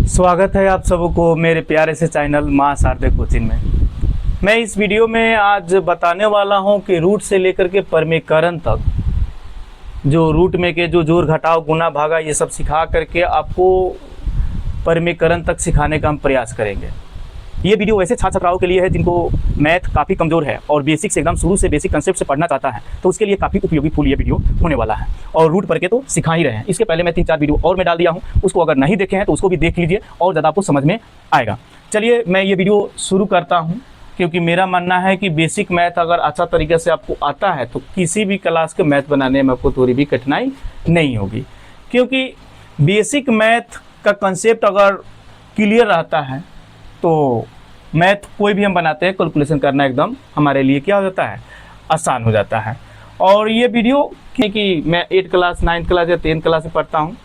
स्वागत है आप सबको मेरे प्यारे से चैनल मां शारदे कोचिंग में। मैं इस वीडियो में आज बताने वाला हूं कि रूट से लेकर के परमीकरण तक जो रूट में के जो जोड़ घटाव गुना भागा ये सब सिखा करके आपको परमीकरण तक सिखाने का हम प्रयास करेंगे। ये वीडियो वैसे छात्र छात्राओं के लिए है जिनको मैथ काफ़ी कमज़ोर है और बेसिक से एकदम शुरू से बेसिक कंसेप्ट से पढ़ना चाहता है, तो उसके लिए काफ़ी उपयोगी फुल ये वीडियो होने वाला है। और रूट पर के तो सिखा ही रहे हैं, इसके पहले मैं 3-4 वीडियो और मैं डाल दिया हूँ, उसको अगर नहीं देखे हैं तो उसको भी देख लीजिए और ज़्यादा आपको समझ में आएगा। चलिए मैं ये वीडियो शुरू करता हूँ, क्योंकि मेरा मानना है कि बेसिक मैथ अगर अच्छा तरीके से आपको आता है तो किसी भी क्लास के मैथ बनाने में आपको थोड़ी भी कठिनाई नहीं होगी, क्योंकि बेसिक मैथ का कंसेप्ट अगर क्लियर रहता है तो मैथ कोई भी हम बनाते हैं कैलकुलेशन करना एकदम हमारे लिए क्या हो जाता है, आसान हो जाता है। और ये वीडियो कि मैं 8 क्लास 9 क्लास या 10 क्लास में पढ़ता हूँ,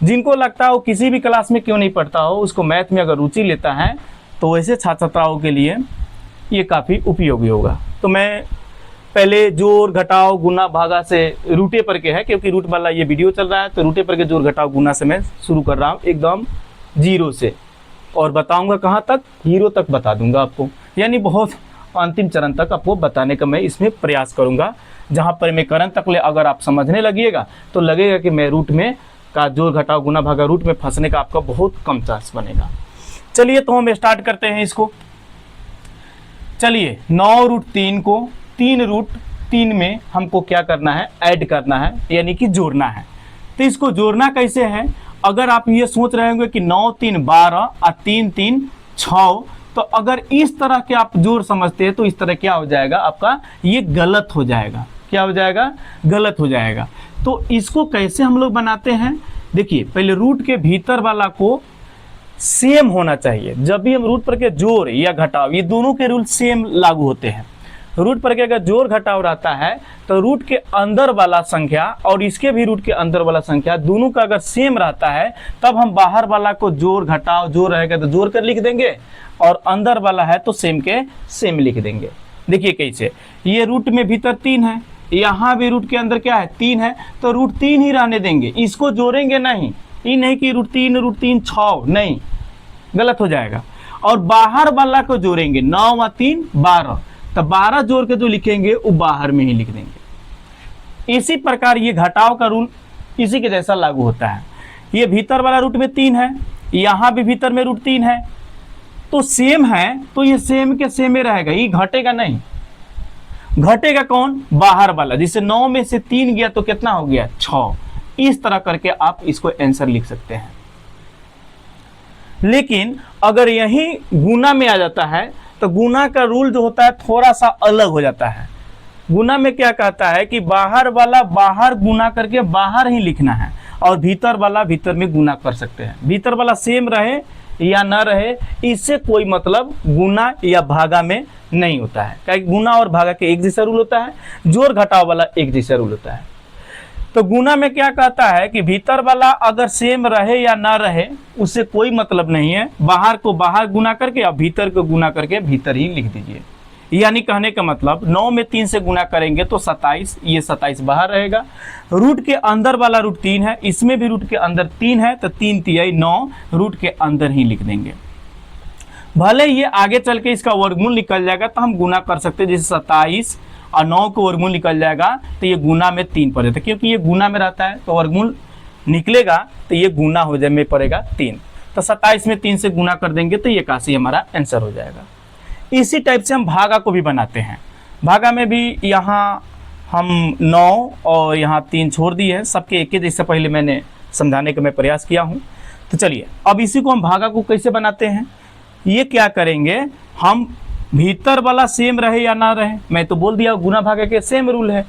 जिनको लगता हो किसी भी क्लास में क्यों नहीं पढ़ता हो, उसको मैथ में अगर रुचि लेता है तो वैसे छात्र छात्राओं के लिए ये काफ़ी उपयोगी होगा। तो मैं पहले जोड़ घटाव गुना भागा से रूटे पर के है, क्योंकि रूट वाला ये वीडियो चल रहा है, तो रूटे पर के जोड़ घटाव गुना से मैं शुरू कर रहा हूँ एकदम 0 से, और बताऊंगा कहाँ तक, 0 तक बता दूंगा आपको, यानी बहुत अंतिम चरण तक आपको बताने का मैं इसमें प्रयास करूंगा। जहाँ परमीकरण तक ले अगर आप समझने लगिएगा तो लगेगा कि मैं रूट में का जोड़ घटाव गुना भागा रूट में फंसने का आपका बहुत कम चांस बनेगा। चलिए तो हम स्टार्ट करते हैं इसको। चलिए 9√3 को 3√3 में हमको क्या करना है, ऐड करना है, यानी कि जोड़ना है। तो इसको जोड़ना कैसे है, अगर आप ये सोच रहे होंगे कि 9 3 12 और 3 3 6, तो अगर इस तरह के आप जोड़ समझते हैं तो इस तरह क्या हो जाएगा आपका, ये गलत हो जाएगा। क्या हो जाएगा, गलत हो जाएगा। तो इसको कैसे हम लोग बनाते हैं, देखिए पहले रूट के भीतर वाला को सेम होना चाहिए। जब भी हम रूट पर के जोड़ या घटाव, ये दोनों के रूल सेम लागू होते हैं। रूट पर के अगर जोड़ घटाव रहता है तो रूट के अंदर वाला संख्या और इसके भी रूट के अंदर वाला संख्या दोनों का अगर सेम रहता है तब हम बाहर वाला को जोड़ घटाव, जोड़ रहेगा तो जोड़ कर लिख देंगे और अंदर वाला है तो सेम के सेम लिख देंगे। देखिए कैसे, ये रूट में भीतर 3 है, यहाँ भी रूट के अंदर क्या है 3 है, तो √3 ही रहने देंगे, इसको जोड़ेंगे नहीं। ये नहीं कि √3 6, नहीं, गलत हो जाएगा। और बाहर वाला को जोड़ेंगे, 9 और 3 12, तो 12 जोड़ के जो लिखेंगे वो बाहर में ही लिख देंगे। इसी प्रकार ये घटाव का रूल इसी के जैसा लागू होता है। ये भीतर वाला रूट में 3 है, यहाँ भी भीतर में √3 है, तो सेम है तो ये सेम के सेम ही रहेगा, ये घटेगा नहीं। घटेगा कौन, बाहर वाला। जिसे 9 में से 3 गया तो कितना हो गया, 6। इस तरह करके आप इसको आंसर लिख सकते हैं। लेकिन अगर यही गुना में आ जाता है तो गुना का रूल जो होता है थोड़ा सा अलग हो जाता है। गुना में क्या कहता है कि बाहर वाला बाहर गुना करके बाहर ही लिखना है और भीतर वाला भीतर में गुना कर सकते हैं। भीतर वाला सेम रहे या ना रहे इससे कोई मतलब गुना या भागा में नहीं होता है, क्योंकि गुना और भागा के एक जैसा रूल होता है, जोड़ घटाव वाला एक जैसा रूल होता है। तो गुना में क्या कहता है कि भीतर वाला अगर सेम रहे या ना रहे उससे कोई मतलब नहीं है, बाहर को बाहर गुना करके और भीतर को गुना करके भीतर ही लिख दीजिए। यानी कहने का मतलब 9 में 3 से गुना करेंगे तो 27, ये 27 बाहर रहेगा। रूट के अंदर वाला √3 है, इसमें भी रूट के अंदर 3 है, तो 3 3 9 रूट के अंदर ही लिख देंगे। भले ये आगे चल के इसका वर्गमूल निकल जाएगा तो हम गुना कर सकते हैं, जैसे 27 और 9 को वर्गमूल निकल जाएगा तो ये गुना में 3 पड़ जाता है, क्योंकि ये गुना में रहता है तो वर्गमूल निकलेगा तो ये गुना हो जाए में पड़ेगा 3, तो 27 में 3 से गुना कर देंगे तो ये 81 हमारा आंसर हो जाएगा। इसी टाइप से हम भागा को भी बनाते हैं। भागा में भी यहाँ हम 9 और यहाँ 3 छोड़ दिए हैं, सबके एक ही जैसे पहले मैंने समझाने का मैं प्रयास किया हूँ। तो चलिए अब इसी को हम भागा को कैसे बनाते हैं, ये क्या करेंगे, हम भीतर वाला सेम रहे या ना रहे, मैं तो बोल दिया गुना भागा के सेम रूल है,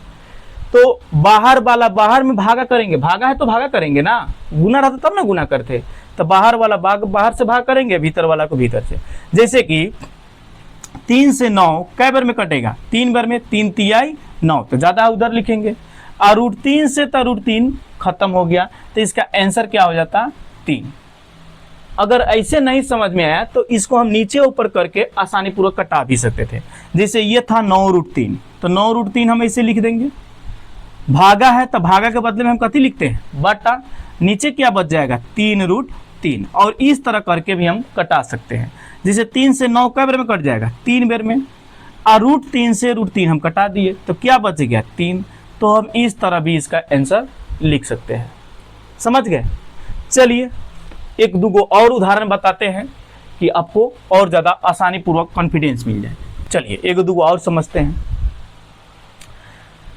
तो बाहर वाला बाहर में भागा करेंगे, भागा है तो भागा करेंगे ना, गुना रहता तब ना गुना करते, तो बाहर वाला बाहर से भाग करेंगे, भीतर वाला को भीतर से। जैसे कि 3 से 9 कै बार में कटेगा, 3 बार में, 3 3 9, तो ज़्यादा उधर लिखेंगे। और √3 से तो √3 खत्म हो गया, तो इसका आंसर क्या हो जाता, 3। अगर ऐसे नहीं समझ में आया तो इसको हम नीचे ऊपर करके आसानी पूर्वक कटा भी सकते थे। जैसे ये था 9√3, तो 9√3 हम ऐसे लिख देंगे। भागा है तो भागा के बदले में हम कथी लिखते हैं, बटा, नीचे क्या बच जाएगा, 3√3। 3 और इस तरह करके भी हम कटा सकते हैं। जैसे 3 से 9 कै बार में कट जाएगा, 3 बार में, और √3 से √3 हम कटा दिए तो क्या बच गया 3। तो हम इस तरह भी इसका आंसर लिख सकते हैं। समझ गए? चलिए एक दो और उदाहरण बताते हैं कि आपको और ज़्यादा आसानी पूर्वक कॉन्फिडेंस मिल जाए। चलिए एक दो और समझते हैं।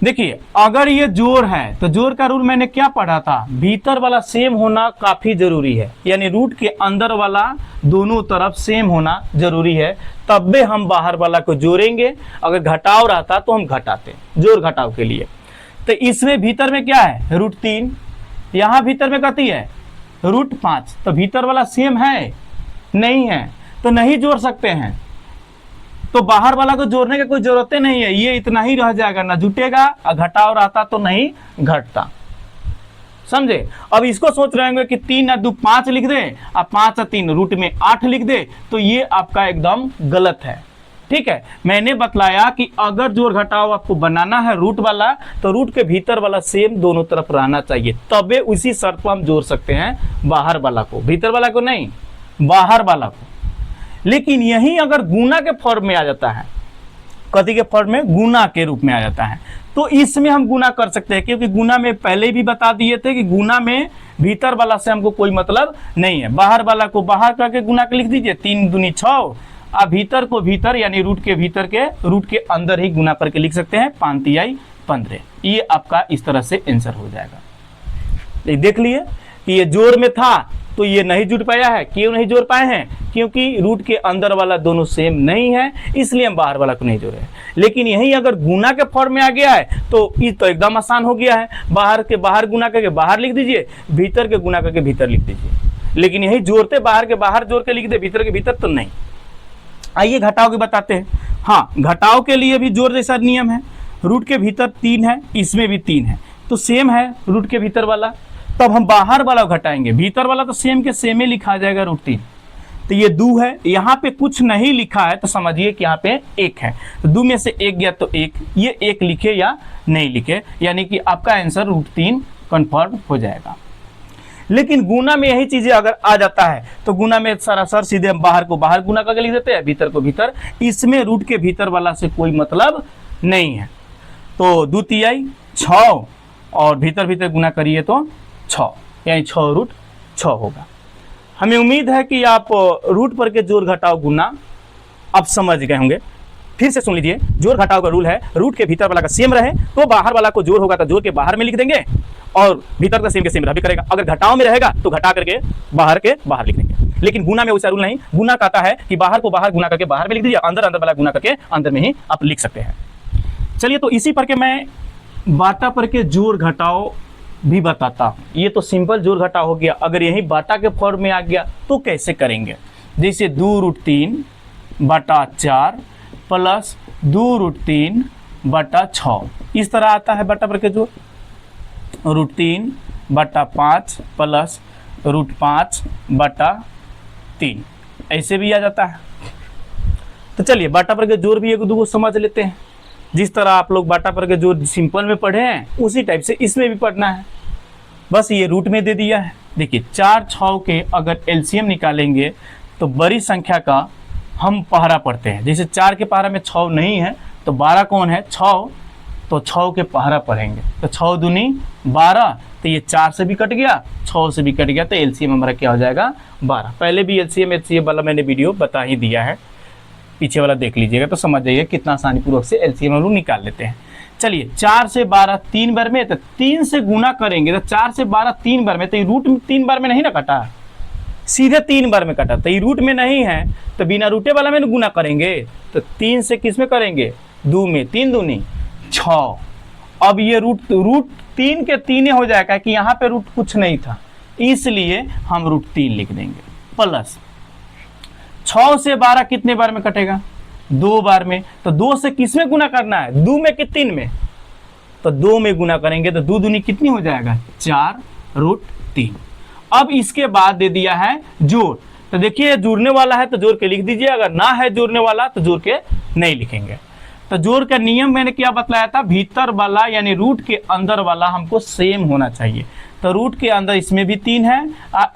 देखिए अगर ये जोड़ है तो जोड़ का रूल मैंने क्या पढ़ा था, भीतर वाला सेम होना काफ़ी ज़रूरी है, यानी रूट के अंदर वाला दोनों तरफ सेम होना ज़रूरी है, तब भी हम बाहर वाला को जोड़ेंगे। अगर घटाव रहता तो हम घटाते, जोड़ घटाव के लिए। तो इसमें भीतर में क्या है √3, यहाँ भीतर में कहती है √5, तो भीतर वाला सेम है नहीं है तो नहीं जोड़ सकते हैं। तो बाहर वाला को जोड़ने की कोई जरूरत नहीं है, ये इतना ही रह जाएगा, ना जुटेगा, और घटाव रहता तो नहीं घटता। समझे? अब इसको सोच रहे होंगे कि 3 और 2 5 लिख दे और 5 और 3 रूट में 8 लिख दे, तो ये आपका एकदम गलत है। ठीक है, मैंने बतलाया कि अगर जोड़ घटाव आपको बनाना है रूट वाला, तो रूट के भीतर वाला सेम दोनों तरफ रहना चाहिए, तबे उसी शर्त पर हम जोड़ सकते हैं बाहर वाला को, भीतर वाला को नहीं, बाहर वाला को। लेकिन यही अगर गुना के फॉर्म में आ जाता है, कथी के फॉर्म में, गुना के रूप में आ जाता है, तो इसमें हम गुना कर सकते हैं, क्योंकि गुना में पहले भी बता दिए थे कि गुना में भीतर वाला से हमको कोई मतलब नहीं है। बाहर वाला को बाहर करके गुना के लिख दीजिए, 3 दूनी 6, और भीतर को भीतर यानी रूट के भीतर के रूट के अंदर ही गुना करके लिख सकते हैं, 5 तिहाई 15। ये आपका इस तरह से आंसर हो जाएगा। देख लिए कि ये जोड़ में था तो ये नहीं जुड़ पाया है। क्यों नहीं जोड़ पाए हैं? क्योंकि रूट के अंदर वाला दोनों सेम नहीं है, इसलिए हम बाहर वाला को नहीं जोड़े हैं। लेकिन यही अगर गुना के फॉर्म में आ गया है तो ये तो एकदम आसान हो गया है, बाहर के बाहर गुना करके बाहर लिख दीजिए, भीतर के गुना करके भीतर लिख दीजिए। लेकिन यही जोड़ते बाहर के बाहर जोड़ के लिख दे, भीतर के भीतर तो नहीं। आइए घटाव के बताते हैं। हाँ, घटाव के लिए भी जोड़ जैसा नियम है। रूट के भीतर 3 है, इसमें भी 3 है, तो सेम है रूट के भीतर वाला, तब हम बाहर वाला घटाएंगे, भीतर वाला तो सेम के सेम ही लिखा जाएगा √3। तो ये 2 है, यहाँ पे कुछ नहीं लिखा है तो समझिए कि यहाँ पे 1 है, तो 2 में से 1 गया तो 1, ये 1 लिखे या नहीं लिखे, यानी कि आपका आंसर √3 कन्फर्म हो जाएगा। लेकिन गुना में यही चीजें अगर आ जाता है तो गुना में सरासर सीधे हम बाहर को बाहर गुना करके लिख देते हैं, भीतर को भीतर, इसमें रूट के भीतर वाला से कोई मतलब नहीं है। तो 2 तिहाई 6 और भीतर भीतर गुना करिए तो 6, यानी 6√6 होगा। हमें उम्मीद है कि आप रूट पर के जोड़ घटाव गुना अब समझ गए होंगे। फिर से सुन लीजिए, जोड़ घटाव का रूल है रूट के भीतर वाला का सेम रहे तो बाहर वाला को जोड़ होगा तो जोड़ के बाहर में लिख देंगे, और भीतर का सेम के सेम रह भी करेगा। अगर घटाव में रहेगा तो घटा करके बाहर के बाहर लिख देंगे। लेकिन गुना में वैसा रूल नहीं, गुना कहता है कि बाहर को बाहर गुना करके बाहर में लिख दीजिए, अंदर अंदर वाला गुना करके अंदर में ही आप लिख सकते हैं। चलिए तो इसी पर के मैं बाटा पर के जोड़ घटाव भी बताता हूँ। ये तो सिंपल जोड़ घटाव हो गया। अगर यही बाटा के फॉर्म में आ गया तो कैसे करेंगे? जैसे 2√3 बटा 4 प्लस 2√3 बटा 6, इस तरह आता है बाटा पर के जोड़। √3 बटा 5 प्लस √5 बटा 3, ऐसे भी आ जाता है। तो चलिए बाटा पर के जोड़ भी एक दो समझ लेते हैं। जिस तरह आप लोग बाटा पर के जोड़ सिंपल में पढ़े हैं उसी टाइप से इसमें भी पढ़ना है, बस ये रूट में दे दिया है। देखिए 4 6 के अगर एलसीएम निकालेंगे तो बड़ी संख्या का हम पहाड़ा पढ़ते हैं। जैसे 4 के पहाड़ा में 6 नहीं है तो 12 कौन है 6, तो 6 के पहाड़ा पढ़ेंगे, तो 6 दूनी 12, तो ये 4 से भी कट गया 6 से भी कट गया, तो एलसीएम हमारा क्या हो जाएगा 12। पहले भी एलसीएम एचसीएम वाला मैंने वीडियो बता ही दिया है, पीछे वाला देख लीजिएगा तो समझ जाइए कितना आसानी पूर्वक से एलसीएम हम लोग निकाल लेते हैं। चलिए 4 से 12 3 बार में, तो 3 से गुना करेंगे तो 4 से 12 3 बार में, तो ये रूट में 3 बार में नहीं ना कटा, सीधे 3 बार में कटा, तो ये रूट में नहीं है तो बिना रूटे वाला में गुना करेंगे, तो 3 से किस में करेंगे 2 में, 3 दूनी 6। अब ये रूट 3 के 3 हो जाएगा कि यहाँ पे रूट कुछ नहीं था, इसलिए हम √3 लिख देंगे। प्लस 6 से 12 कितने बार में कटेगा 2 बार में, तो 2 से किस में गुना करना है 2 में कि 3 में, तो 2 में गुना करेंगे तो 2 दूनी कितनी हो जाएगा 4√3। अब इसके बाद दे दिया है जोड़, तो देखिए जोड़ने वाला है तो जोड़ के लिख दीजिए, अगर ना है जोड़ने वाला तो जोड़ के नहीं लिखेंगे। तो जोड़ का नियम मैंने क्या बतलाया था, भीतर वाला यानी रूट के अंदर वाला हमको सेम होना चाहिए, तो रूट के अंदर इसमें भी 3 है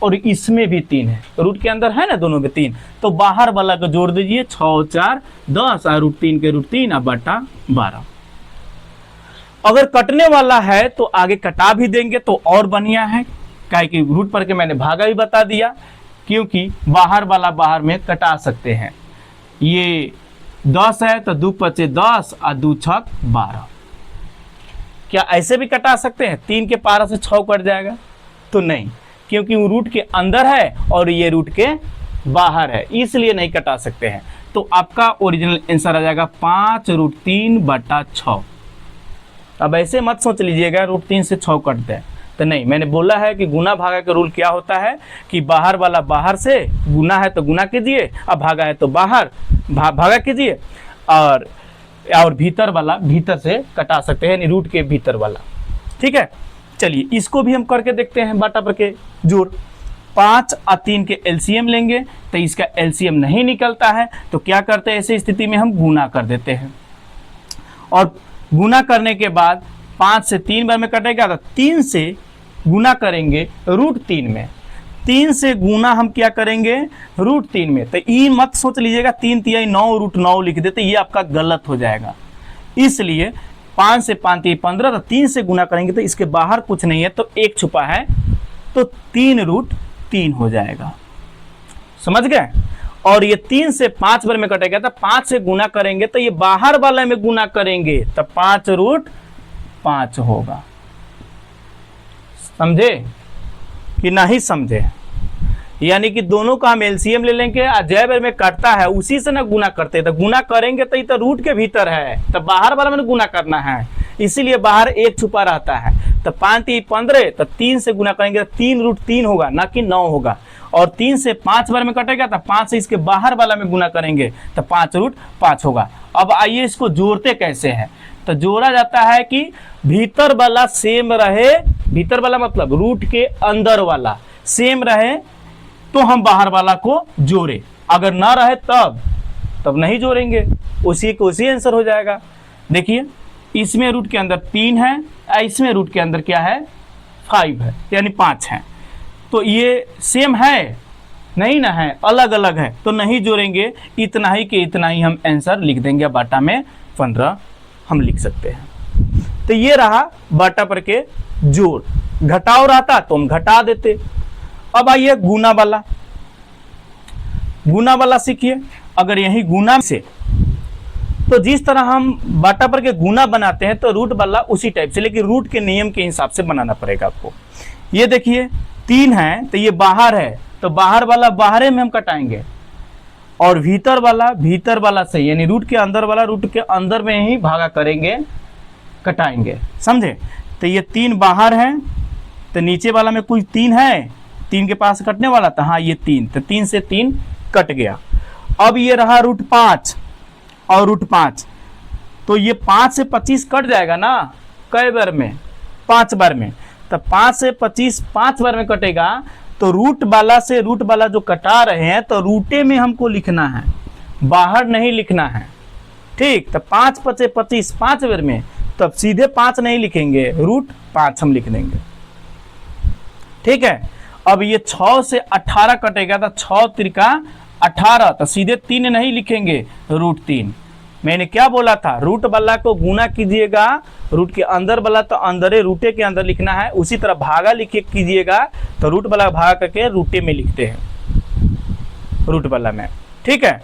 और इसमें भी 3 है, रूट के अंदर है ना दोनों में 3, तो बाहर वाला को जोड़ दीजिए, 6 4 10 और √3 के √3 और बटा 12। अगर कटने वाला है तो आगे कटा भी देंगे तो और बढ़िया है, क्या कि रूट पर के मैंने भागा भी बता दिया, क्योंकि बाहर वाला बाहर में कटा सकते हैं। ये 10 है तो 2 5 10 और 2 6 12। क्या ऐसे भी कटा सकते हैं? 3 के पारा से 6 कट जाएगा? तो नहीं, क्योंकि वो रूट के अंदर है और ये रूट के बाहर है, इसलिए नहीं कटा सकते हैं। तो आपका ओरिजिनल आंसर आ जाएगा 5√3 बटा 6। अब ऐसे मत सोच लीजिएगा √3 से 6 कटते हैं, तो नहीं, मैंने बोला है कि गुना भागा का रूल क्या होता है कि बाहर वाला बाहर से, गुना है तो गुना कीजिए, अब भागा है तो बाहर भागा कीजिए, और भीतर वाला भीतर से कटा सकते हैं, यानी रूट के भीतर वाला। ठीक है, चलिए इसको भी हम करके देखते हैं बाटा पर के जोड़। 5 और 3 के एलसीएम लेंगे तो इसका एलसीएम नहीं निकलता है, तो क्या करते हैं ऐसी स्थिति में हम गुना कर देते हैं, और गुना करने के बाद 5 से 3 बार में कटेगा तो 3 से गुना करेंगे √3 में, 3 से गुना हम क्या करेंगे √3 में। तो ये मत सोच लीजिएगा 3 3 9 √9 लिख देते, ये आपका गलत हो जाएगा। इसलिए 5 से 5 3 15, तो 3 से गुना करेंगे तो इसके बाहर कुछ नहीं है, तो 1 छुपा है, तो 3√3 हो जाएगा। समझ गए? और ये 3 से 5 बार में कटेगा तो 5 से गुना करेंगे तो ये बाहर वाले में गुना करेंगे तो 5√5 होगा। समझे कि नहीं समझे? यानी कि दोनों का हम एलसीएम ले लेंगे, जय बार में कटता है उसी से ना गुना करते हैं, तो गुना करेंगे तो ये तो रूट के भीतर है, तो बाहर वाला में गुना करना है, इसीलिए बाहर 1 छुपा रहता है। तो 5 3 15, तो 3 से गुना करेंगे तो 3√3 होगा, ना कि 9 होगा। और 3 से 5 बार में कटेगा तो 5 से इसके बाहर वाला में गुना करेंगे तो 5√5 होगा। अब आइए इसको जोड़ते कैसे हैं, तो जोड़ा जाता है कि भीतर वाला सेम रहे, भीतर वाला मतलब रूट के अंदर वाला सेम रहे तो हम बाहर वाला को जोड़े, अगर ना रहे तब नहीं जोड़ेंगे, उसी को उसी आंसर हो जाएगा। देखिए इसमें रूट के अंदर 3 है, इसमें रूट के अंदर क्या है 5 है, यानी 5 है, तो ये सेम है नहीं ना है, अलग अलग है, तो नहीं जोड़ेंगे, इतना ही के इतना ही हम आंसर लिख देंगे। बाटा में 15 हम लिख सकते हैं। तो ये रहा बाटा पर के जोड़। घटाव रहता तो हम घटा देते। अब आइए गुना वाला सीखिए। अगर यही गुना से, तो जिस तरह हम बाटा पर के गुना बनाते हैं तो रूट वाला उसी टाइप से, लेकिन रूट के नियम के हिसाब से बनाना पड़ेगा आपको। ये देखिए 3 है तो ये बाहर है, तो बाहर वाला बाहरे में हम कटाएंगे, और भीतर वाला से, यानी रूट के अंदर वाला रूट के अंदर में ही भागा करेंगे, कटाएंगे। समझे? तो ये 3 बाहर है, तो नीचे वाला में कोई 3 है, 3 के पास कटने वाला था, हाँ ये 3, तो 3 से 3 कट गया। अब ये रहा √5 और √5, तो ये 5 से 25 कट जाएगा ना, कई बार में 5 बार में, तो 5 से 25 5 बार में कटेगा, तो रूट वाला से रूट वाला जो कटा रहे हैं तो रूटे में हमको लिखना है, बाहर नहीं लिखना है। ठीक, तो 5 5 25 5 बार में, तब सीधे 5 नहीं लिखेंगे, √5 हम लिख देंगे। ठीक है, अब ये 6 से 18 कटेगा तो 6 त्रिका 18, तो सीधे 3 नहीं लिखेंगे, √3। मैंने क्या बोला था, रूट वाला को गुना कीजिएगा, रूट के अंदर वाला तो अंदर रूटे के अंदर लिखना है, उसी तरह भागा लिखे कीजिएगा, तो रूट वाला भागा करके रूटे में लिखते हैं, रूट वाला में। ठीक है,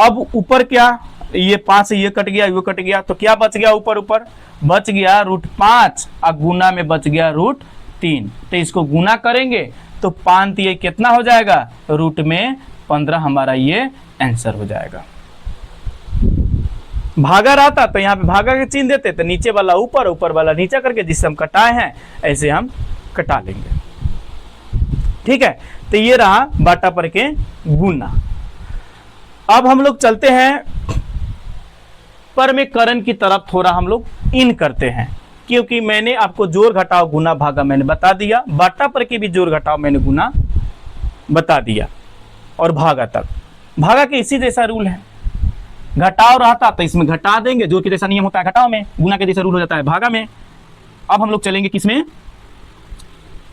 अब ऊपर क्या, ये 5 से ये कट गया, ये कट गया, तो क्या बच गया, ऊपर बच गया √5 और गुना में बच गया √3। तो इसको गुना करेंगे तो 5 ये कितना हो जाएगा, रूट में 15 हमारा ये आंसर हो जाएगा। भागा रहता तो यहाँ पे भागा के चिन्ह देते, तो नीचे वाला ऊपर, ऊपर वाला नीचे करके जिससे हम कटाए हैं ऐसे हम कटा लेंगे। ठीक है, तो ये रहा बाटा पर के गुना। अब हम लोग चलते हैं परमेकरण की तरफ, थोड़ा हम लोग इन करते हैं, क्योंकि मैंने आपको जोड़ घटाव गुना भागा मैंने बता दिया, बाटा पर के भी जोड़ घटाव मैंने गुना बता दिया, और भागा तक। भागा के इसी जैसा रूल है, घटाव रहता तो इसमें घटा देंगे, जोड़ के जैसा नियम होता है घटाव में, गुना के जैसा रूल हो जाता है भागा में। अब हम लोग चलेंगे किसमें,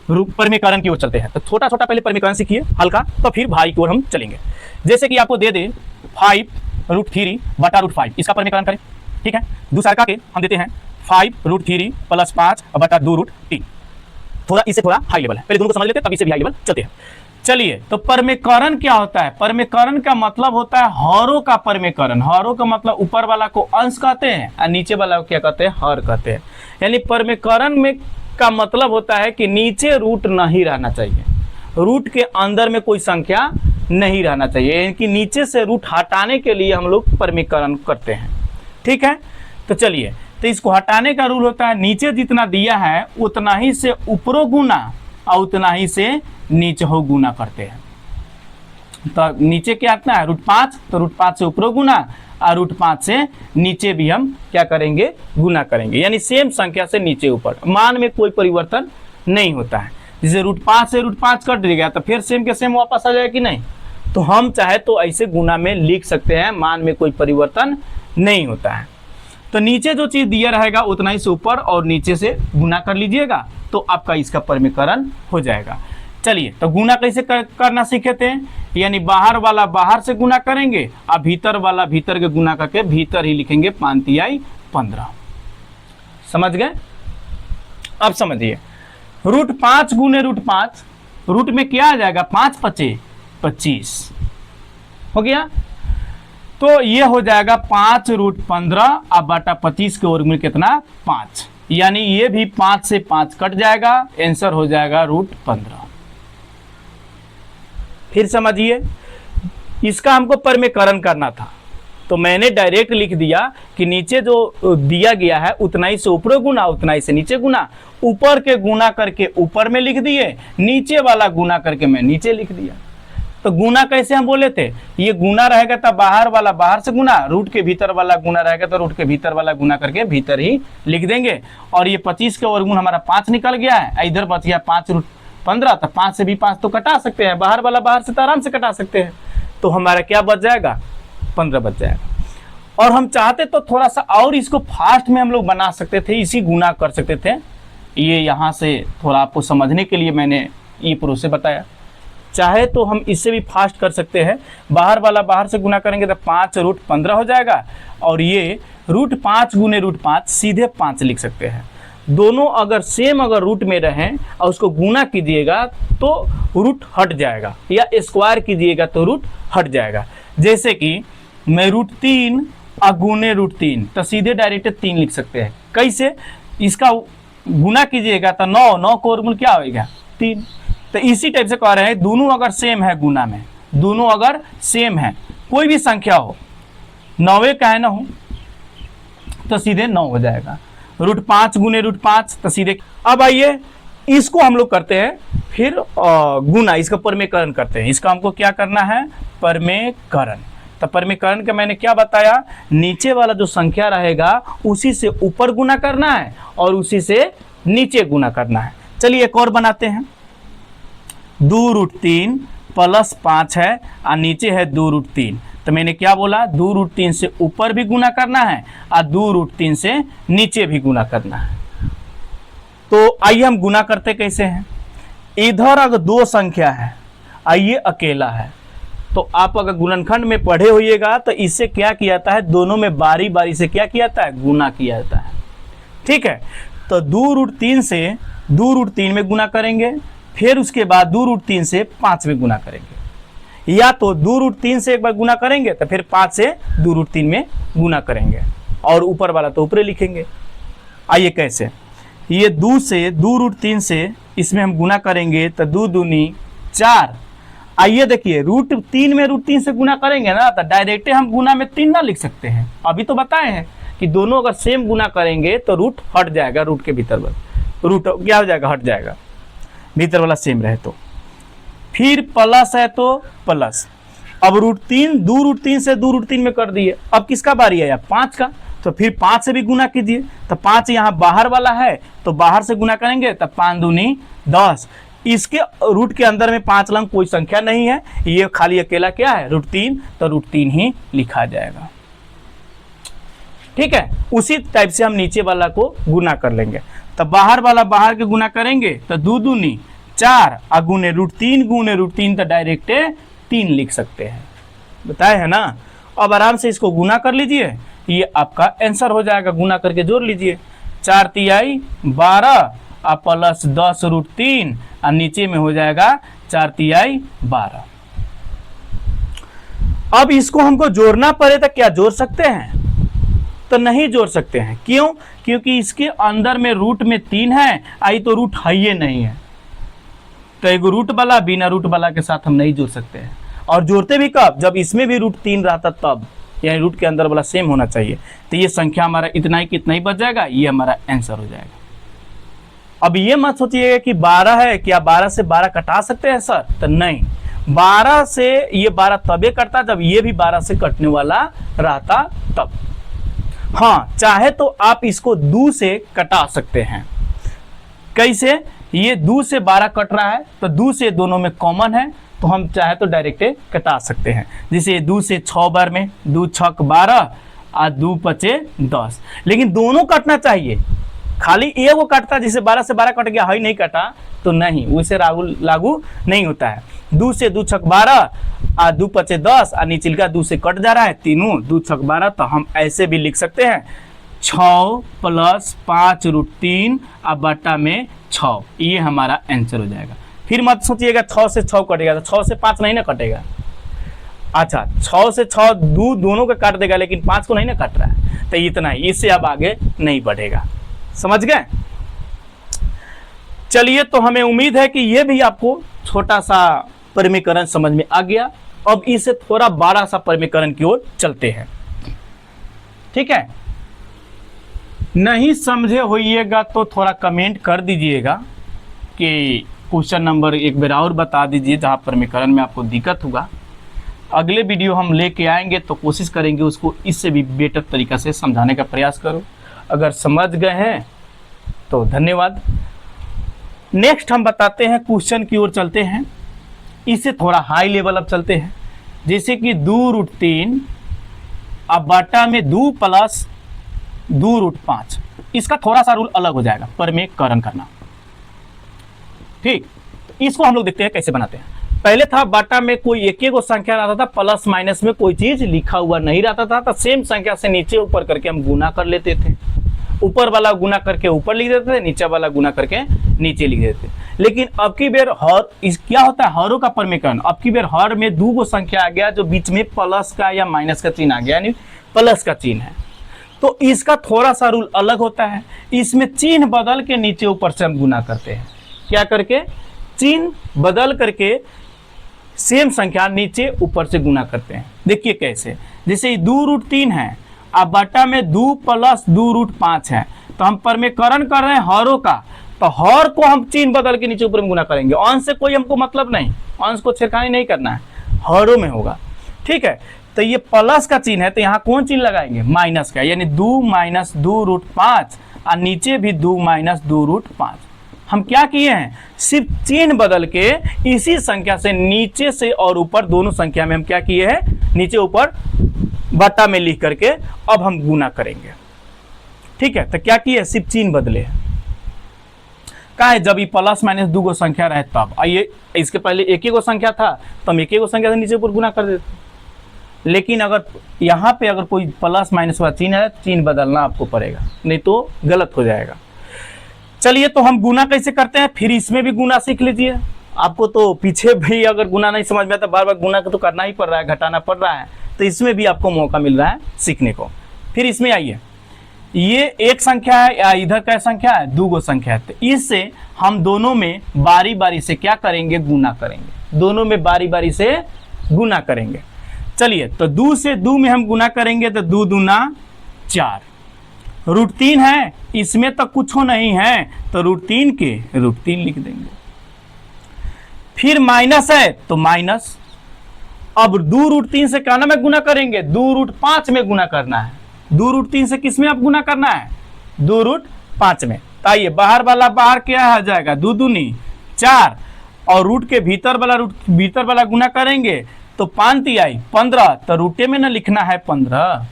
परिमेयकरण की ओर चलते हैं। तो छोटा छोटा पहले परिमेयकरण सीखिए हल्का, तो फिर भाई की ओर हम चलेंगे। जैसे कि आपको दे दे 5√3/5, इसका परिमेयकरण करें। ठीक है, दूसरा का के हम देते हैं 5√3 + 5/2√3। थोड़ा इससे थोड़ा हाई लेवल है, पहले दोनों को समझ लेते हैं तब इससे भी हाई लेवल चलते हैं। चलिए, तो परिमेयकरण क्या होता है? परिमेयकरण का मतलब होता है हरों का परिमेयकरण। हरों का मतलब ऊपर वाला को अंश कहते हैं और नीचे वाला को क्या कहते हैं? हर कहते हैं। यानी परिमेयकरण में का मतलब होता है कि नीचे रूट नहीं रहना चाहिए, रूट के अंदर में कोई संख्या नहीं रहना चाहिए, यानी कि नीचे से रूट हटाने के लिए हम लोग परिमेयकरण करते हैं। ठीक है, तो चलिए, तो इसको हटाने का रूल होता है नीचे जितना दिया है उतना ही से ऊपरों गुना और उतना ही से नीचे हो गुना करते हैं। तो नीचे क्या आता है? √5, तो √5 से ऊपरों गुना और √5 से नीचे भी हम क्या करेंगे? गुना करेंगे। यानी सेम संख्या से नीचे ऊपर, मान में कोई परिवर्तन नहीं होता है। जैसे √5 से √5 कट दिया तो फिर सेम के सेम वापस आ जाएगा कि नहीं? तो हम चाहे तो ऐसे गुना में लिख सकते हैं, मान में कोई परिवर्तन नहीं होता है। तो नीचे जो चीज दिया रहेगा उतना ही से ऊपर और नीचे से गुना कर लीजिएगा, तो आपका इसका परिमेयकरण हो जाएगा। चलिए, तो गुना कैसे करना सीखे थे? यानी बाहर वाला बाहर से गुना करेंगे और भीतर वाला भीतर के गुना करके भीतर ही लिखेंगे 5×3 = 15। समझ गए? अब समझिए, √5 × √5, रूट में क्या आ जाएगा? 5 × 5 = 25 हो गया। तो ये हो जाएगा 5√15 अब बटा 25 के वर्गमूल कितना? 5। यानी ये भी 5 से 5 कट जाएगा, आंसर हो जाएगा √15। फिर समझिए, इसका हमको परिमेयकरण करना था, तो मैंने डायरेक्ट लिख दिया कि नीचे जो दिया गया है उतना ही से ऊपर गुना उतना ही से नीचे गुना। ऊपर के गुना करके ऊपर में लिख दिए, नीचे वाला गुना करके मैं नीचे लिख दिया। तो गुना कैसे हम बोले थे? ये गुना रहेगा तो बाहर वाला बाहर से गुना, रूट के भीतर वाला गुना रहेगा तो रूट के भीतर वाला गुना करके भीतर ही लिख देंगे। और ये 25 के वर्गमूल हमारा 5 निकल गया है, इधर बच गया 5√15, तो 5 से भी 5 तो कटा सकते हैं, बाहर वाला बाहर से तो आराम से कटा सकते हैं। तो हमारा क्या बच जाएगा? 15 बच जाएगा। और हम चाहते तो थोड़ा सा और इसको फास्ट में हम लोग बना सकते थे, इसी गुना कर सकते थे। ये यहाँ से थोड़ा आपको समझने के लिए मैंने ये प्रोसेस बताया। चाहे तो हम इससे भी फास्ट कर सकते हैं, बाहर वाला बाहर से गुना करेंगे तो 5√15 हो जाएगा, और ये √5 × √5 सीधे 5 लिख सकते हैं। दोनों अगर सेम अगर रूट में रहें और उसको गुना कीजिएगा तो रूट हट जाएगा, या स्क्वायर कीजिएगा तो रूट हट जाएगा। जैसे कि मैं √3 × √3 तो सीधे डायरेक्ट 3 लिख सकते हैं। कैसे? इसका गुना कीजिएगा तो 9 का वर्गमूल क्या होगा? 3। तो इसी टाइप से कह रहे हैं, दोनों अगर सेम है गुना में, दोनों अगर सेम है, कोई भी संख्या हो, 9 का है ना हो, तो सीधे 9 हो जाएगा। √5 × √5 तो सीधे। अब आइए इसको हम लोग करते हैं फिर गुना, इसका परिमेयकरण करते हैं। इसका हमको क्या करना है? परिमेयकरण। तो परिमेयकरण का मैंने क्या बताया? नीचे वाला जो संख्या रहेगा उसी से ऊपर गुना करना है और उसी से नीचे गुना करना है। चलिए एक और बनाते हैं। 2√3 + 5 है और नीचे है 2√3, तो मैंने क्या बोला? 2√3 से ऊपर भी गुना करना है और 2√3 से नीचे भी गुना करना है। तो आइए हम गुना करते कैसे हैं। इधर अगर 2 संख्या है और ये अकेला है, तो आप अगर गुणनखंड में पढ़े होइएगा तो इससे क्या किया जाता है? दोनों में बारी बारी से क्या किया जाता है? गुना किया जाता है। ठीक है, तो 2√3 से 2√3 में गुना करेंगे, फिर उसके बाद 2√3 से 5 में गुना करेंगे, या तो 2√3 से एक बार गुना करेंगे तो फिर 5 से 2√3 में गुना करेंगे, और ऊपर वाला तो ऊपर लिखेंगे। आइए कैसे? ये 2 से 2√3 से इसमें हम गुना करेंगे तो 2 दूनी 4। आइए देखिए, √3 में √3 से गुना करेंगे ना, तो डायरेक्ट हम गुना में 3 ना लिख सकते हैं। अभी तो बताए हैं कि दोनों अगर सेम गुना करेंगे तो रूट हट जाएगा, रूट के भीतर रूट क्या हो जाएगा? हट जाएगा, भीतर वाला सेम रहे तो। फिर प्लस है तो प्लस। अब √3 2√3 से 2√3 में कर दिए, अब किसका बारी है? 5 का। तो फिर 5 से भी गुना कीजिए, तो 5 यहाँ बाहर वाला है तो बाहर से गुना करेंगे तो 5 दूनी 10। इसके रूट के अंदर में 5 लंग कोई संख्या नहीं है, ये खाली अकेला क्या है? √3, तो √3 ही लिखा जाएगा। ठीक है, उसी टाइप से हम नीचे वाला को गुना कर लेंगे। तो बाहर वाला बाहर के गुना करेंगे तो 2 दूनी 4 और गुने √3 तो डायरेक्ट 3 लिख सकते हैं, बताए है ना। अब आराम से इसको गुना कर लीजिए, ये आपका आंसर हो जाएगा, गुना करके जोड़ लीजिए। 4 तिहाई 12 और प्लस 10 √3 और नीचे में हो जाएगा 4 तिहाई 12। अब इसको हमको जोड़ना पड़े तो क्या जोड़ सकते हैं? तो नहीं जोड़ सकते हैं। क्यों? क्योंकि इसके अंदर में रूट में 3 है, आई तो रूट है ही नहीं है, तो एक रूट वाला बिना रूट वाला के साथ हम नहीं जोड़ सकते हैं। और जोड़ते भी कब? जब इसमें भी √3 रहता तब, यानी रूट के अंदर वाला सेम होना चाहिए। तो ये संख्या हमारा इतना ही कितना ही बच जाएगा, ये हमारा आंसर हो जाएगा। अब ये मत सोचिएगा कि 12 है, क्या 12 से 12 कटा सकते हैं सर? तो नहीं, 12 से ये 12 तबे कटता जब ये भी 12 से कटने वाला रहता तब। हाँ, चाहे तो आप इसको 2 से कटा सकते हैं। कैसे? ये 2 से 12 कट रहा है, तो 2 से दोनों में कॉमन है, तो हम चाहे तो डायरेक्ट कटा सकते हैं। जैसे 2 से 6 बार में 2 छक 12 और 2 पचे 10, लेकिन दोनों कटना चाहिए। खाली ये वो कटता, जैसे 12 से 12 कट गया है नहीं कटा, तो नहीं, उसे लागू नहीं होता है। 2 से 2 छक 12 और 2 पचे 10 और नीचे का 2 से कट जा रहा है, तीनों 2 छक 12, तो हम ऐसे भी लिख सकते हैं 6 + 5 √3 और बटा में 6, ये हमारा आंसर हो जाएगा। फिर मत सोचिएगा 6 से 6 कटेगा, तो 6 से 5 नहीं ना कटेगा। अच्छा, 6 से 6 दोनों का काट देगा, लेकिन 5 को नहीं ना काट रहा है, तो इतना ही, इससे अब आगे नहीं बढ़ेगा। समझ गए? चलिए, तो हमें उम्मीद है कि ये भी आपको छोटा सा परिमीकरण समझ में आ गया। अब इसे थोड़ा बड़ा सा परिमीकरण की ओर चलते हैं, ठीक है। नहीं समझे होइएगा तो थोड़ा कमेंट कर दीजिएगा कि क्वेश्चन नंबर एक बार और बता दीजिए, जहाँ परिमीकरण में आपको दिक्कत होगा। अगले वीडियो हम लेके आएंगे तो कोशिश करेंगे उसको इससे भी बेटर तरीका से समझाने का प्रयास करो। अगर समझ गए हैं तो धन्यवाद। नेक्स्ट हम बताते हैं, क्वेश्चन की ओर चलते हैं। इससे थोड़ा हाई लेवल अब चलते हैं, जैसे कि 2√3 अब बटा में 2 + 2√5। इसका थोड़ा सा रूल अलग हो जाएगा, परिमीकरण करना, ठीक। इसको हम लोग देखते हैं कैसे बनाते हैं। पहले था बटा में कोई एक गो संख्या रहता था, प्लस माइनस में कोई चीज लिखा हुआ नहीं रहता था, तो सेम संख्या से नीचे ऊपर करके हम गुना कर लेते थे। ऊपर वाला गुना करके ऊपर लिख देते थे, नीचे वाला गुना करके नीचे लिख देते थे। लेकिन अब की बेर क्या होता है, हरों का परिमीकरण। अब की बेर हर में 2 गो संख्या आ गया, जो बीच में प्लस का या माइनस का चिन्ह आ गया, यानी प्लस का चिन्ह है, तो इसका थोड़ा सा रूल अलग होता है। इसमें चिन्ह बदल के नीचे ऊपर से हम गुना करते हैं। क्या करके? चिन्ह बदल करके सेम संख्या नीचे ऊपर से गुना करते हैं। देखिए कैसे, जैसे 2√3 है, अब बटा में 2 + 2√5 है, तो हम परिमीकरण कर रहे हैं हरों का, तो हर को हम चिन्ह बदल के नीचे ऊपर में गुना करेंगे। अंश से कोई हमको मतलब नहीं, अंश को छेड़खानी नहीं करना है, हरों में होगा, ठीक है। तो ये प्लस का चिन्ह है, तो यहाँ कौन चिन्ह लगाएंगे? माइनस का, यानी 2 - 2√5 और नीचे भी 2 - 2√5। हम क्या किए हैं? सिर्फ चिन्ह बदल के इसी संख्या से नीचे से और ऊपर दोनों संख्या में हम क्या किए हैं? नीचे ऊपर बटा में लिख करके अब हम गुना करेंगे, ठीक है। तो क्या किए? सिर्फ चिन्ह बदले। क्या है? जब ये प्लस माइनस 2 गो संख्या रहे तब। आइए, इसके पहले एक ही गो संख्या था, तो हम एक ही गो संख्या से नीचे ऊपर गुना कर देते। लेकिन अगर यहाँ पे अगर कोई प्लस माइनस वाला चिन्ह है, चिन्ह बदलना आपको पड़ेगा, नहीं तो गलत हो जाएगा। चलिए, तो हम गुना कैसे करते हैं, फिर इसमें भी गुना सीख लीजिए। आपको तो पीछे भी अगर गुना नहीं समझ में आता, बार बार गुना तो करना ही पड़ रहा है, घटाना पड़ रहा है, तो इसमें भी आपको मौका मिल रहा है सीखने को। फिर इसमें आइए, ये एक संख्या है या इधर क्या संख्या है? 2 गो संख्या है, तो इससे हम दोनों में बारी बारी से क्या करेंगे? गुना करेंगे। दोनों में बारी बारी से गुना करेंगे। चलिए, तो 2 से 2 में हम गुना करेंगे, तो 2 दूना 4। √3 है, इसमें तो कुछ नहीं है, तो √3 के √3 लिख देंगे। फिर माइनस है, तो माइनस। अब 2√3 से क्या में गुना करेंगे? 2√5 में गुना करना है। 2√3 से किस में आप गुना करना है? 2√5 में। तो आइए, बाहर वाला बाहर क्या आ जाएगा? 2 दूनी 4, और रूट के भीतर वाला गुना करेंगे, तो 5 तिहाई 15, तो रूटे में ना लिखना है 15,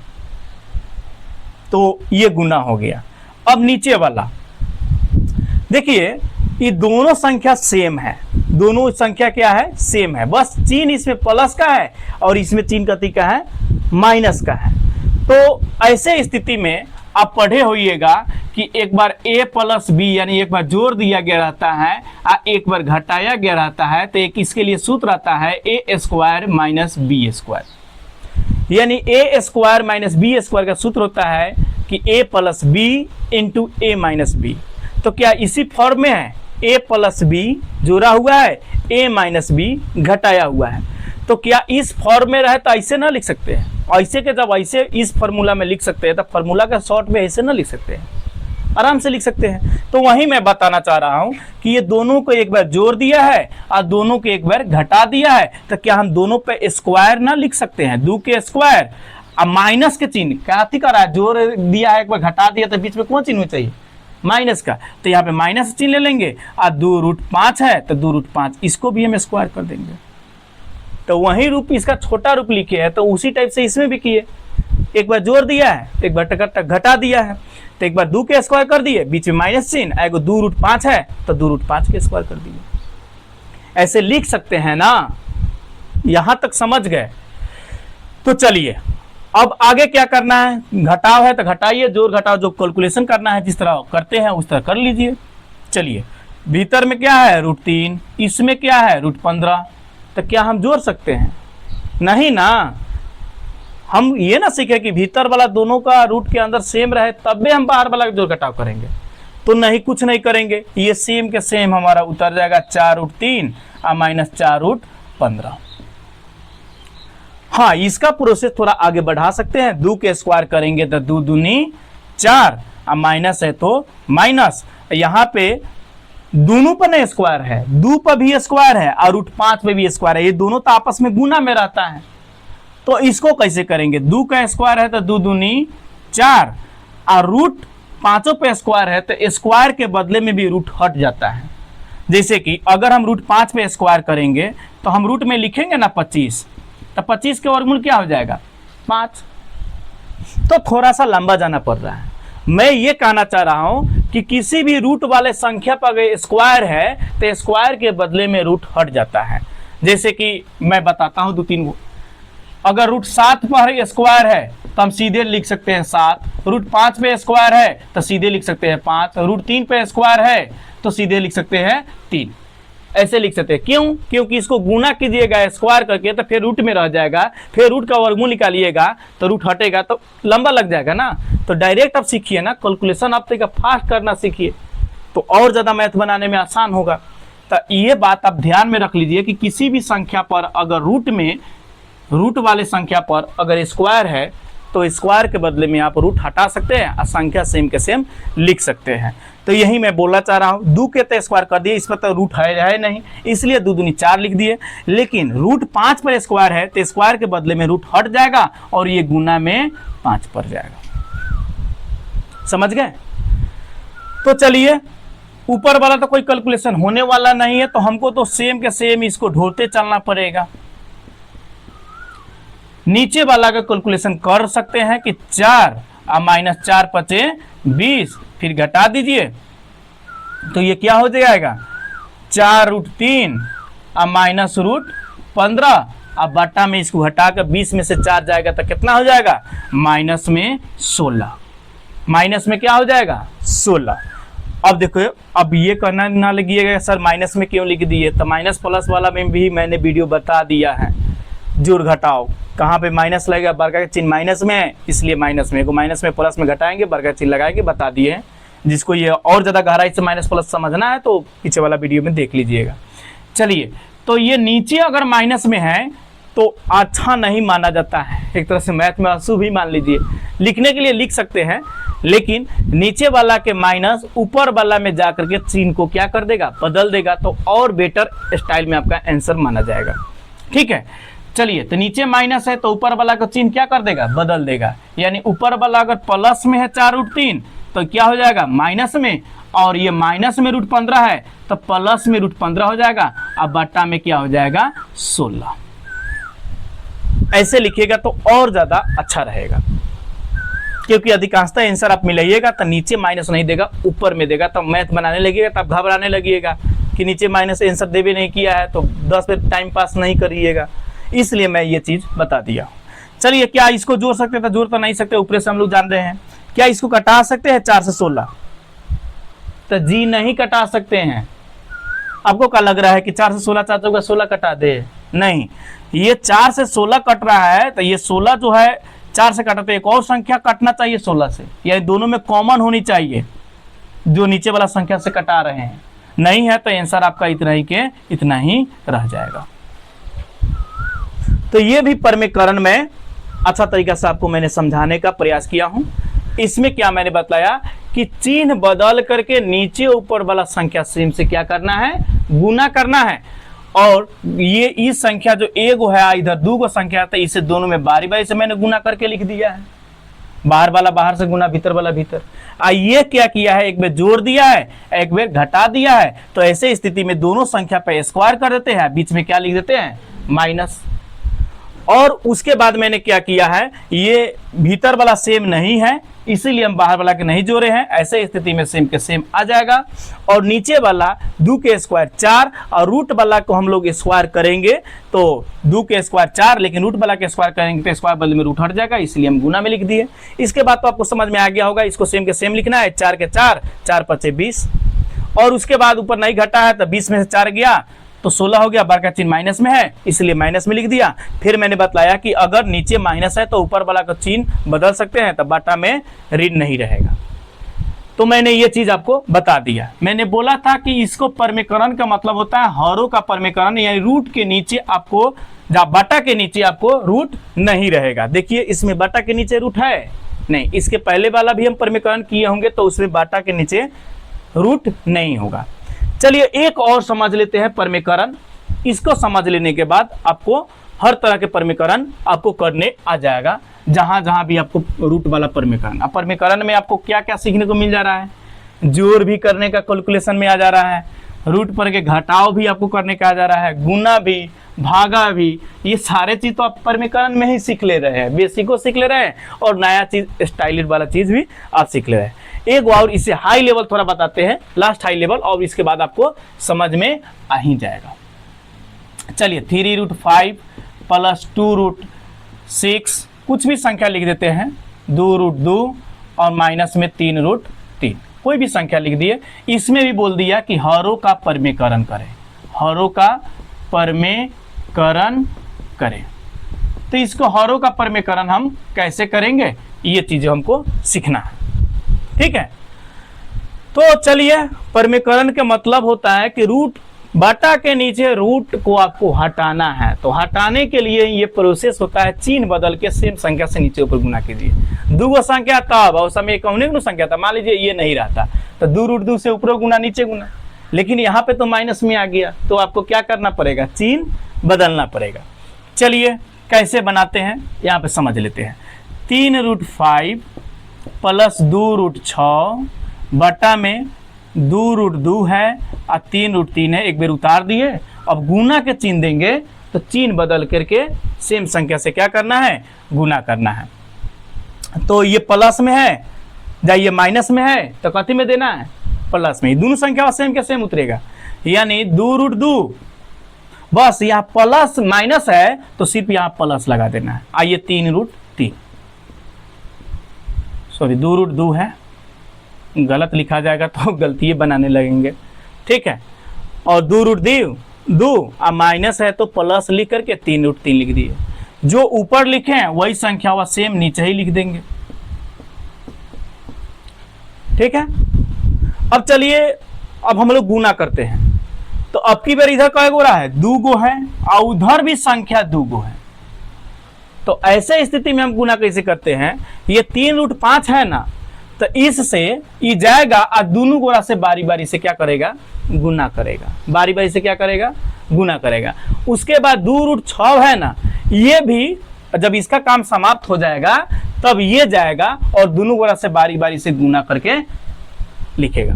तो ये गुना हो गया। अब नीचे वाला देखिए, ये दोनों संख्या सेम है, दोनों संख्या क्या है, सेम है, बस चिन्ह इसमें प्लस का है और इसमें चिन्ह कति का है, माइनस का है। तो ऐसे स्थिति में आप पढ़े होइएगा कि एक बार a प्लस बी यानी एक बार जोड़ दिया गया रहता है और एक बार घटाया गया रहता है, तो एक इसके लिए सूत्र आता है a square minus B square, यानी a square minus B square का सूत्र होता है कि a plus B into A minus B. तो क्या इसी फॉर्म में है, a प्लस बी जोड़ा हुआ है, a माइनस बी घटाया हुआ है। तो क्या इस फॉर्म में रहे तो ऐसे ना लिख सकते हैं, ऐसे के जब ऐसे इस फार्मूला में लिख सकते हैं तो फार्मूला का शॉर्ट में ऐसे ना लिख सकते हैं, आराम से लिख सकते हैं। तो वही मैं बताना चाह रहा हूं कि ये दोनों को एक बार जोड़ दिया है और दोनों को एक बार घटा दिया है, तो क्या हम दोनों पे स्क्वायर ना लिख सकते हैं, 2 के स्क्वायर। अब माइनस के चिन्ह क्या कर रहा है, जोड़ दिया है एक बार घटा दिया, तो बीच में कौन चिन्ह चाहिए, माइनस का, तो यहाँ पे माइनस चिन्ह ले लेंगे और 2√5 है तो 2√5 इसको भी हम स्क्वायर कर देंगे। तो वही रूप इसका छोटा रूप लिखे है, तो उसी टाइप से इसमें भी किए, एक बार जोड़ दिया है एक बार घटा दिया है, तो एक बार 2 के स्क्वायर कर दिए, बीच में माइनस चिन्ह, एगो 2√5 है तो 2√5 के स्क्वायर कर दिए। ऐसे लिख सकते हैं ना, यहां तक समझ गए। तो चलिए अब आगे क्या करना है, घटाव है तो घटाइए, जोड़ घटाव जो कैलकुलेशन करना है जिस तरह करते हैं उस तरह कर लीजिए। चलिए भीतर में क्या है, √3, इसमें क्या है, √15, तो क्या हम जोड़ सकते हैं, नहीं ना। हम ये ना सीखे कि भीतर वाला दोनों का रूट के अंदर सेम रहे तब भी हम बाहर वाला जोड़ घटाव करेंगे, तो नहीं, कुछ नहीं करेंगे, ये सेम के सेम हमारा उतर जाएगा 4√3 और माइनस 4√15। हाँ, इसका प्रोसेस थोड़ा आगे बढ़ा सकते हैं, 2 के स्क्वायर करेंगे तो 2 दूनी 4 और माइनस है तो माइनस, यहाँ पे दोनों पर नहीं स्क्वायर है, 2 पर भी स्क्वायर है और √5 पे भी स्क्वायर है, ये दोनों तो आपस में गुना में रहता है। तो इसको कैसे करेंगे, 2 का स्क्वायर है तो 2 दूनी 4 और √5 पे स्क्वायर है तो स्क्वायर के बदले में भी रूट हट जाता है। जैसे कि अगर हम √5 पे स्क्वायर करेंगे तो हम रूट में लिखेंगे ना 25, तो 25 के वर्गमूल क्या हो जाएगा, 5। तो थोड़ा सा लंबा जाना पड़ रहा है। मैं ये कहना चाह रहा हूं कि किसी भी रूट वाले संख्या पर अगर स्क्वायर है तो स्क्वायर के बदले में रूट हट जाता है। जैसे कि मैं बताता हूं 2-3 को, अगर √7 पर स्क्वायर है तो हम सीधे लिख सकते हैं 7, √5 पे स्क्वायर है तो सीधे लिख सकते हैं 5, √3 पे स्क्वायर है तो सीधे लिख सकते हैं 3, ऐसे लिख सकते हैं। क्यों, क्योंकि इसको गुना कीजिएगा स्क्वायर करके तो फिर रूट में रह जाएगा, फिर रूट का वर्गमूल निकालिएगा तो रूट हटेगा तो लंबा लग जाएगा ना। तो डायरेक्ट आप सीखिए ना, कैलकुलेशन आप तक फास्ट करना सीखिए तो और ज़्यादा मैथ बनाने में आसान होगा। तो ये बात आप ध्यान में रख लीजिए कि किसी भी संख्या पर अगर रूट वाले संख्या पर अगर स्क्वायर है तो स्क्वायर के बदले में आप रूट हटा सकते हैं और संख्या सेम के सेम लिख सकते हैं। तो यही मैं बोलना चाह रहा हूँ, 2 के तो स्क्वायर कर दिए, इस पर तो रूट है नहीं, इसलिए 2 दूनी 4 लिख दिए, लेकिन √5 पर स्क्वायर है तो स्क्वायर के बदले में रूट हट जाएगा और ये गुना में 5 पड़ जाएगा। समझ गए। तो चलिए, ऊपर वाला तो कोई कैलकुलेशन होने वाला नहीं है, तो हमको तो सेम के सेम इसको ढोते चलना पड़ेगा। नीचे वाला का कैलकुलेशन कर सकते हैं कि 4 और माइनस 4 × 5 = 20, फिर घटा दीजिए तो ये क्या हो जाएगा, 4√3 और माइनस √15 अब बटा में इसको हटाकर 20 में से 4 जाएगा तो कितना हो जाएगा, माइनस में 16, माइनस में क्या हो जाएगा 16। अब देखो, अब ये करना ना लगिएगा सर माइनस में क्यों लिख दिए, तो माइनस प्लस वाला में भी मैंने वीडियो बता दिया है, जोड़ घटाओ कहाँ पे माइनस लगेगा, बरका का चिन्ह माइनस में है इसलिए माइनस में, को माइनस में प्लस में घटाएंगे, बरका चिन्ह लगाएंगे, बता दिए हैं। जिसको ये और ज़्यादा गहराई से माइनस प्लस समझना है तो पीछे वाला वीडियो में देख लीजिएगा। चलिए, तो ये नीचे अगर माइनस में है तो अच्छा नहीं माना जाता है, एक तरह से मैथ में अशुभ ही मान लीजिए, लिखने के लिए लिख सकते हैं, लेकिन नीचे वाला के माइनस ऊपर वाला में जा करके चिन्ह को क्या कर देगा, बदल देगा, तो और बेटर स्टाइल में आपका आंसर माना जाएगा। ठीक है, चलिए, तो नीचे माइनस है तो ऊपर वाला का चिन्ह क्या कर देगा, बदल देगा, यानी ऊपर वाला अगर प्लस में है 4√3 तो क्या हो जाएगा माइनस में, और ये माइनस में √15 है तो प्लस में √15 हो जाएगा, अब बट्टा में क्या हो जाएगा 16। ऐसे लिखिएगा तो और ज्यादा अच्छा रहेगा। क्योंकि अधिकांशतः आंसर आप मिलाइएगा तो नीचे माइनस नहीं देगा, ऊपर में देगा, तब मैथ बनाने लगिएगा, तब घबराने लगिएगा कि नीचे माइनस आंसर देवे नहीं किया है तो 10 पे टाइम पास नहीं करिएगा। इसलिए मैं ये चीज बता दिया। चलिए, क्या इसको जोड़ सकते थे? जोड़ तो नहीं सकते, ऊपर से हम लोग जान रहे हैं। क्या इसको कटा सकते हैं 4 से 16? तो जी नहीं कटा सकते हैं। आपको क्या लग रहा है कि 4 से 16, 4 चौका 16 कटा दे? नहीं, ये 4 से 16 कट रहा है तो ये 16 जो है 4 से कटा, तो एक और संख्या कटना चाहिए 16 से, या दोनों में कॉमन होनी चाहिए जो नीचे वाला संख्या से कटा रहे हैं। नहीं है तो आंसर आपका इतना ही के इतना ही रह जाएगा। तो ये भी परमीकरण में अच्छा तरीका से आपको मैंने समझाने का प्रयास किया हूं। इसमें क्या मैंने बताया कि चिन्ह बदल करके नीचे ऊपर वाला संख्या सेम से क्या करना है? गुना करना है। और ये इस संख्या जो एगो है, इधर 2 गो संख्या था, इसे दोनों में बारी बारी से मैंने गुना करके लिख दिया है। बाहर वाला बाहर से गुना, भीतर वाला भीतर। ये क्या किया है? एक बार जोड़ दिया है, एक बार घटा दिया है। तो ऐसे स्थिति में दोनों संख्या पे स्क्वायर कर देते हैं, बीच में क्या लिख देते हैं? माइनस। और उसके बाद मैंने क्या किया है? ये भीतर वाला सेम नहीं है, इसीलिए हम बाहर वाला के नहीं जोड़े हैं। ऐसे स्थिति में सेम के सेम आ जाएगा। और नीचे वाला 2 के स्क्वायर 4, और रूट वाला को हम लोग स्क्वायर करेंगे तो 2 के स्क्वायर 4, लेकिन रूट वाला के स्क्वायर करेंगे तो स्क्वायर बदले में रूट हट जाएगा, इसलिए हम गुना में लिख दिए। इसके बाद तो आपको समझ में आ गया होगा, इसको सेम के सेम लिखना है। 4 के 4, 4 5 20, और उसके बाद ऊपर नहीं घटा है तो 20 में से 4 गया तो 16 हो गया। बार का चिन्ह माइनस में है, इसलिए माइनस में लिख दिया। फिर मैंने बताया कि अगर नीचे माइनस है तो ऊपर वाला का चिन्ह बदल सकते हैं, तब बाटा में ऋण नहीं रहेगा। तो मैंने ये चीज आपको बता दिया। मैंने बोला था कि इसको परमीकरण का मतलब होता है हरों का परमीकरण, यानी रूट के नीचे आपको, बाटा के नीचे आपको रूट नहीं रहेगा। देखिए, इसमें बाटा के नीचे रूट है नहीं, इसके पहले वाला भी हम परमीकरण किए होंगे तो उसमें बाटा के नीचे रूट नहीं होगा। चलिए, एक और समझ लेते हैं परमीकरण। इसको समझ लेने के बाद आपको हर तरह के परमीकरण आपको करने आ जाएगा, जहां जहां भी आपको रूट वाला परमीकरण। अब परमीकरण में आपको क्या क्या सीखने को मिल जा रहा है? जोड़ भी करने का कैलकुलेशन में आ जा रहा है, रूट पर के घटाव भी आपको करने का आ जा रहा है, गुना भी, भागा भी। ये सारे चीज तो आप परमीकरण में ही सीख ले रहे हैं, बेसिको सीख ले रहे हैं, और नया चीज स्टाइलिश वाला चीज भी आप सीख ले रहे हैं। एक और इससे हाई लेवल थोड़ा बताते हैं, लास्ट हाई लेवल, और इसके बाद आपको समझ में आ ही जाएगा। चलिए, 3√5 + 2√6, कुछ भी संख्या लिख देते हैं, 2√2 और माइनस में 3√3, कोई भी संख्या लिख दिए। इसमें भी बोल दिया कि हरों का परमीकरण करें, हरों का परमीकरण करें। तो इसको हरों का परमीकरण हम कैसे करेंगे, ये चीजें हमको सीखना है, ठीक है। तो चलिए, परमीकरण का मतलब होता है कि रूट, बाटा के नीचे रूट को आपको हटाना है। तो हटाने के लिए ये प्रोसेस होता है, चिन्ह बदल के सेम संख्या से नीचे ऊपर गुना कीजिए। 2 गो संख्या तब उस समय कौन संख्या था, मान लीजिए ये नहीं रहता तो 2√2 से ऊपर गुना नीचे गुना, लेकिन यहाँ पे तो माइनस में आ गया, तो आपको क्या करना पड़ेगा? चिन्ह बदलना पड़ेगा। चलिए, कैसे बनाते हैं यहाँ पे समझ लेते हैं। 3√5 + 2√6 बटा में 2√2 है और 3√3 है, एक बार उतार दिए। अब गुना के चिन्ह देंगे तो चिन्ह बदल करके सेम संख्या से क्या करना है? गुना करना है। तो ये प्लस में है, ये माइनस में है, तो कथी में देना है? प्लस में। दोनों संख्या सेम के सेम उतरेगा, यानी 2√2, बस यहाँ प्लस माइनस है तो सिर्फ यहाँ प्लस लगा देना है। आइए, 3√3, सॉरी 2√2 है, गलत लिखा जाएगा तो गलती बनाने लगेंगे, ठीक है। और 2√2 और माइनस है तो प्लस लिख करके 3√3 लिख दिए। जो ऊपर लिखे हैं वही संख्या वह सेम नीचे ही लिख देंगे, ठीक है। अब चलिए, अब हम लोग गुना करते हैं। तो अब की बार इधर कै गो रहा है? 2 गो है, और उधर भी संख्या 2 गो है। तो ऐसे स्थिति में हम गुना कैसे करते हैं? ये 3√5 है ना, तो इससे ये जाएगा और दोनों गोरा से बारी बारी से क्या करेगा? गुना करेगा। बारी बारी से क्या करेगा? गुना करेगा। उसके बाद 2√6 है ना, ये भी जब इसका काम समाप्त हो जाएगा तब ये जाएगा और दोनों गोरा से बारी बारी से गुना करके लिखेगा,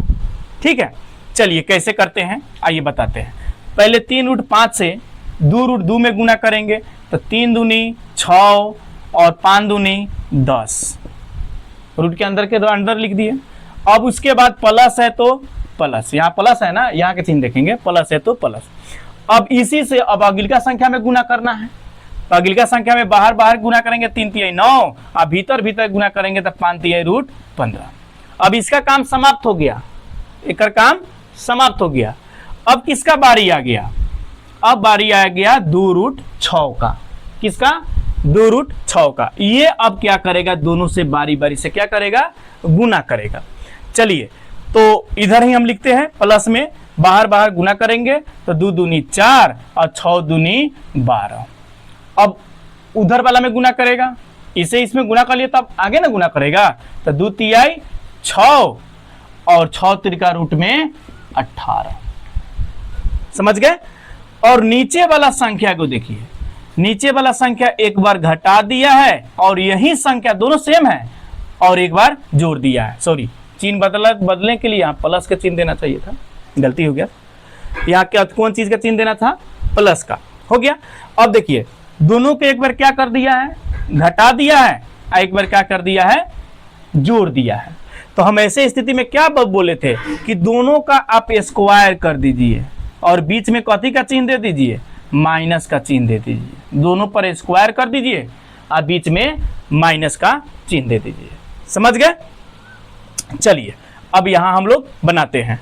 ठीक है। चलिए, कैसे करते हैं आइए बताते हैं। पहले 3√5 से 2√2 में गुना करेंगे, तो 3 दूनी 6 और 5 दूनी 10, रूट के अंदर के अंदर लिख दिए। अब उसके बाद प्लस है तो प्लस, यहाँ प्लस है ना, यहाँ के चिन्ह देखेंगे, प्लस है तो प्लस। अब इसी से अब अगिलका संख्या में गुना करना है, तो अगिलका संख्या में बाहर बाहर गुना करेंगे 3 तिहाई 9, अब भीतर भीतर गुना करेंगे तो 5 तिहाई रूट 15। अब इसका काम समाप्त हो गया, एक काम समाप्त हो गया। अब किसका बारी आ गया, अब बारी आ गया 2 रूट 6 का। किसका? 2 रूट 6 का। ये अब क्या करेगा, दोनों से बारी बारी से क्या करेगा, गुना करेगा। चलिए तो इधर ही हम लिखते हैं प्लस में, बाहर बाहर गुना करेंगे तो 2 दूनी 4 और 6 दूनी 12। अब उधर वाला में गुना करेगा, इसे इसमें गुना कर लिया तब आगे ना गुना करेगा, तो 2 तिहाई 6 और 6 त्रिका रूट में 18। समझ गए? और नीचे वाला संख्या को देखिए, नीचे वाला संख्या एक बार घटा दिया है और यही संख्या दोनों सेम है और एक बार जोड़ दिया है। सॉरी, चिन्ह बदलने के लिए यहाँ प्लस का चिन्ह देना चाहिए था, गलती हो गया। यहाँ क्या कौन चीज का चिन्ह देना था, प्लस का, हो गया। अब देखिए दोनों को एक बार क्या कर दिया है, घटा दिया है, एक बार क्या कर दिया है, जोड़ दिया है। तो हम ऐसे स्थिति में क्या बोले थे कि दोनों का आप स्क्वायर कर दीजिए और बीच में कथी का चिन्ह दे दीजिए, माइनस का चिन्ह दे दीजिए। दोनों पर स्क्वायर कर दीजिए और बीच में माइनस का चिन्ह दे दीजिए। समझ गए? चलिए अब यहां हम लोग बनाते हैं।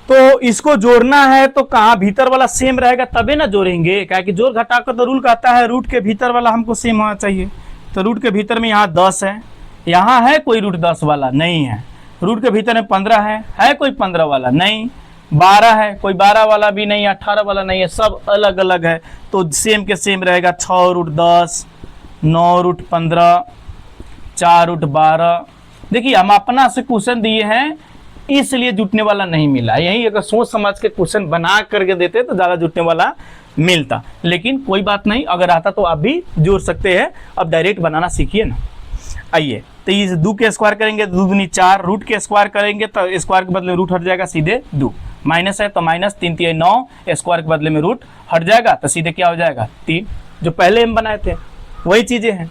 तो इसको जोड़ना है तो कहाँ, भीतर वाला सेम रहेगा तबे ना जोड़ेंगे, क्या कि जोड़ घटा कर तो रूल कहता है रूट के भीतर वाला हमको सेम होना चाहिए। तो रूट के भीतर में यहाँ 10 है, यहाँ है कोई रूट 10 वाला नहीं है। रूट के भीतर में 15 है कोई 15 वाला नहीं। 12 है, कोई 12 वाला भी नहीं, 18 वाला नहीं है, सब अलग अलग है। तो सेम के सेम रहेगा, 6 रूट 10, 9 रूट 15, 4 रूट 12। देखिए हम अपना से क्वेश्चन दिए हैं इसलिए जुटने वाला नहीं मिला, यही अगर सोच समझ के क्वेश्चन बना करके देते तो ज़्यादा जुटने वाला मिलता। लेकिन कोई बात नहीं, अगर आता तो आप भी जोड़ सकते हैं। अब डायरेक्ट बनाना सीखिए ना। आइए तो इस 2 के स्क्वायर करेंगे, 2 दूनी 4, रूट के स्क्वायर करेंगे तो स्क्वायर के बदले रूट हट जाएगा, सीधे 2। माइनस है तो माइनस, 3 तिहाई 9, स्क्वायर के बदले में रूट हट जाएगा तो सीधे क्या हो जाएगा, 3। जो पहले हम बनाए थे वही चीज़ें हैं।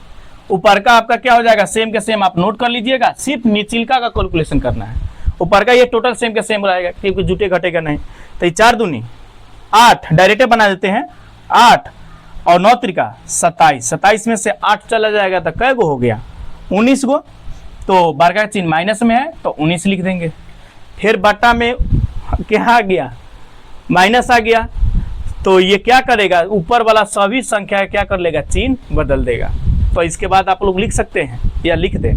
ऊपर का आपका क्या हो जाएगा, सेम के सेम आप नोट कर लीजिएगा, सिर्फ निचलका का कैलकुलेशन करना है। ऊपर का ये टोटल सेम के सेम रहेगा क्योंकि जुटे घटेगा नहीं। तो ये 4 दूनी 8, डायरेक्ट बना देते हैं, 8 और 9 त्रिका 27, 27 में से 8 चला जाएगा तो कै गो हो गया, 19 गो। तो बार का चिन्ह माइनस में है तो 19 लिख देंगे। फिर बट्टा में क्या आ गया, माइनस आ गया, तो ये क्या करेगा, ऊपर वाला सभी संख्या क्या कर लेगा, चिन्ह बदल देगा। तो इसके बाद आप लोग लिख सकते हैं या लिख दें।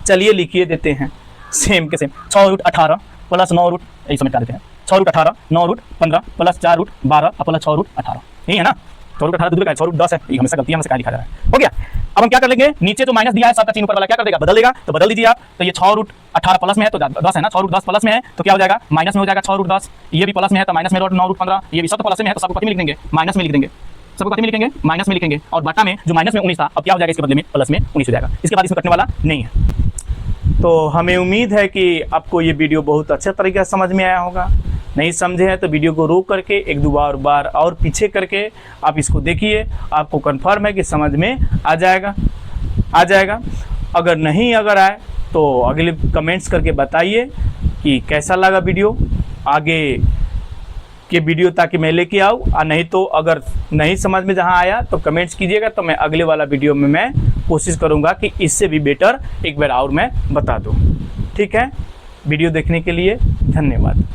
चलिए लिखिए देते हैं सेम के सेम, 6 रूट 18 प्लस 9 रूट, यही समझ देते हैं, 6 root 18, 9 root 15 plus 4 root 12 plus 6 root 18, यही है ना। 6 रूट 18 दूसरे का 6 रूट 10 है, ये हमेशा गलती है, हमसे क्या लिखा जा रहा है। हो गया। अब हम क्या कर लेंगे, नीचे जो माइनस दिया है सबका चिन्ह ऊपर वाला क्या कर देगा, बदल देगा। तो बदल दीजिए आप। तो ये 6 रूट 18 प्लस में है तो 10 है ना, 6 रूट 10 प्लस में है तो क्या हो जाएगा, माइनस में हो जाएगा 6 रूट 10। ये भी प्लस में है तो माइनस में 9 रूट 15, ये भी सब प्लस में है तो सबको कथी में लिख देंगे, माइनस में लिख देंगे। सबको कथी में लिखेंगे, माइनस में लिखेंगे। और बट्टा में जो माइनस में 19 था अब क्या हो जाएगा, इसके बदले में प्लस में 19 हो जाएगा। इसके बाद इसमें कटने वाला नहीं है। तो हमें उम्मीद है कि आपको ये वीडियो बहुत अच्छे तरीके से समझ में आया होगा। नहीं समझे हैं तो वीडियो को रोक करके 1-2 बार और पीछे करके आप इसको देखिए, आपको कंफर्म है कि समझ में आ जाएगा। अगर नहीं आए तो अगले कमेंट्स करके बताइए कि कैसा लगा वीडियो, आगे के वीडियो ताकि मैं लेके आऊँ। और नहीं तो अगर नहीं समझ में जहाँ आया तो कमेंट्स कीजिएगा, तो मैं अगले वाला वीडियो में मैं कोशिश करूँगा कि इससे भी बेटर एक बार और मैं बता दूँ। ठीक है, वीडियो देखने के लिए धन्यवाद।